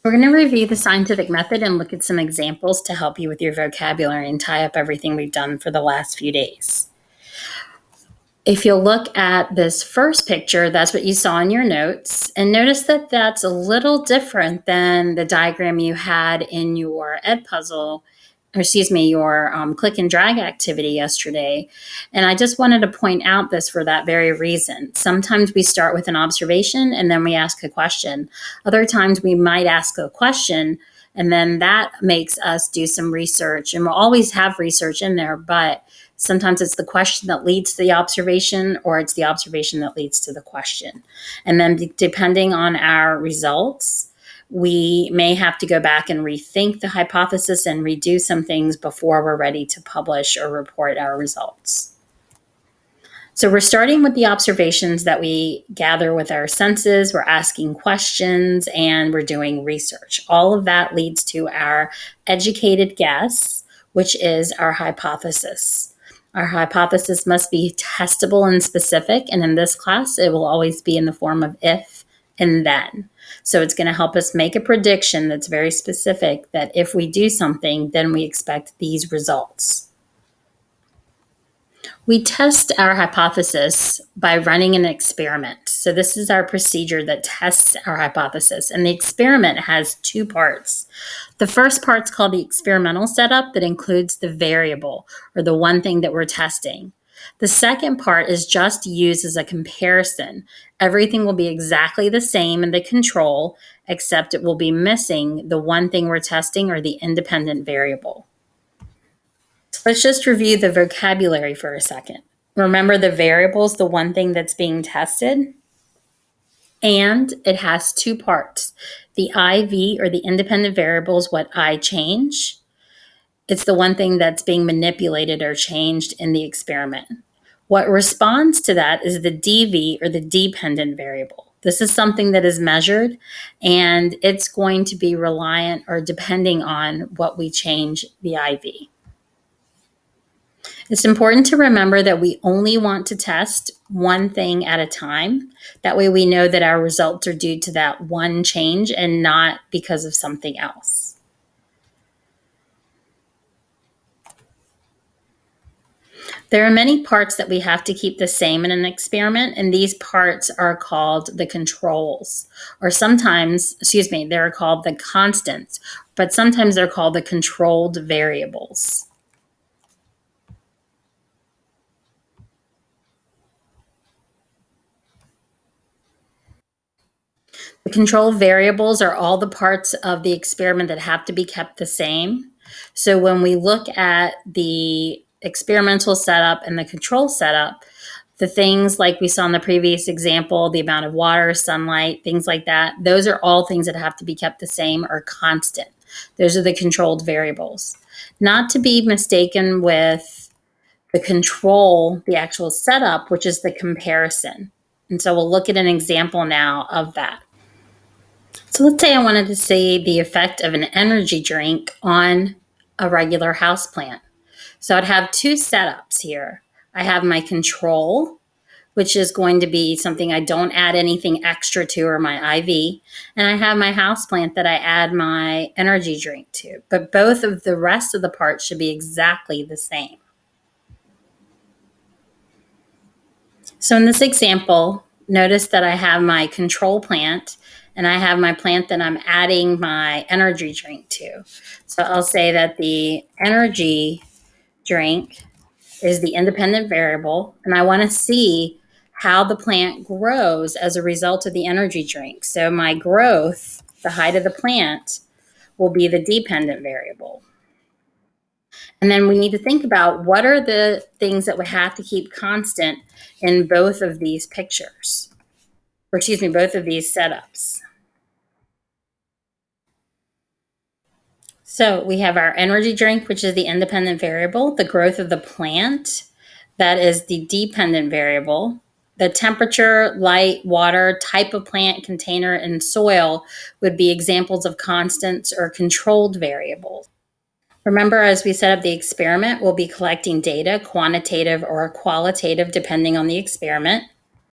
We're going to review the scientific method and look at some examples to help you with your vocabulary and tie up everything we've done for the last few days. If you'll look at this first picture, that's what you saw in your notes. And notice that that's a little different than the diagram you had in your Edpuzzle, or excuse me, your click and drag activity yesterday. And I just wanted to point out this for that very reason. Sometimes we start with an observation and then we ask a question. Other times we might ask a question and then that makes us do some research. And we'll always have research in there, but sometimes it's the question that leads to the observation, or it's the observation that leads to the question. And then depending on our results, we may have to go back and rethink the hypothesis and redo some things before we're ready to publish or report our results. So we're starting with the observations that we gather with our senses, we're asking questions, and we're doing research. All of that leads to our educated guess, which is our hypothesis. Our hypothesis must be testable and specific, and in this class, it will always be in the form of if and then. So it's going to help us make a prediction that's very specific, that if we do something, then we expect these results. We test our hypothesis by running an experiment. So this is our procedure that tests our hypothesis, and the experiment has two parts. The first part's called the experimental setup, that includes the variable, or the one thing that we're testing. The second part is just used as a comparison. Everything will be exactly the same in the control, except it will be missing the one thing we're testing, or the independent variable. Let's just review the vocabulary for a second. Remember, the variable is the one thing that's being tested, and it has two parts. The IV, or the independent variable, is what I change. It's the one thing that's being manipulated or changed in the experiment. What responds to that is the DV, or the dependent variable. This is something that is measured, and it's going to be reliant or depending on what we change the IV. It's important to remember that we only want to test one thing at a time. That way we know that our results are due to that one change and not because of something else. There are many parts that we have to keep the same in an experiment, and these parts are called the controls, or sometimes, they're called the constants, but sometimes they're called the controlled variables. The control variables are all the parts of the experiment that have to be kept the same. So when we look at the experimental setup and the control setup, the things like we saw in the previous example, the amount of water, sunlight, things like that, those are all things that have to be kept the same or constant. Those are the controlled variables. Not to be mistaken with the control, the actual setup, which is the comparison. And so we'll look at an example now of that. So let's say I wanted to see the effect of an energy drink on a regular houseplant. So I'd have two setups here. I have my control, which is going to be something I don't add anything extra to, or my IV. And I have my houseplant that I add my energy drink to. But both of the rest of the parts should be exactly the same. So in this example, notice that I have my control plant and I have my plant that I'm adding my energy drink to. So I'll say that the energy drink is the independent variable, and I want to see how the plant grows as a result of the energy drink. So my growth, the height of the plant, will be the dependent variable. And then we need to think about what are the things that we have to keep constant in both of these pictures, or both of these setups. So we have our energy drink, which is the independent variable, the growth of the plant, that is the dependent variable. The temperature, light, water, type of plant, container, and soil would be examples of constants or controlled variables. Remember, as we set up the experiment, we'll be collecting data, quantitative or qualitative, depending on the experiment.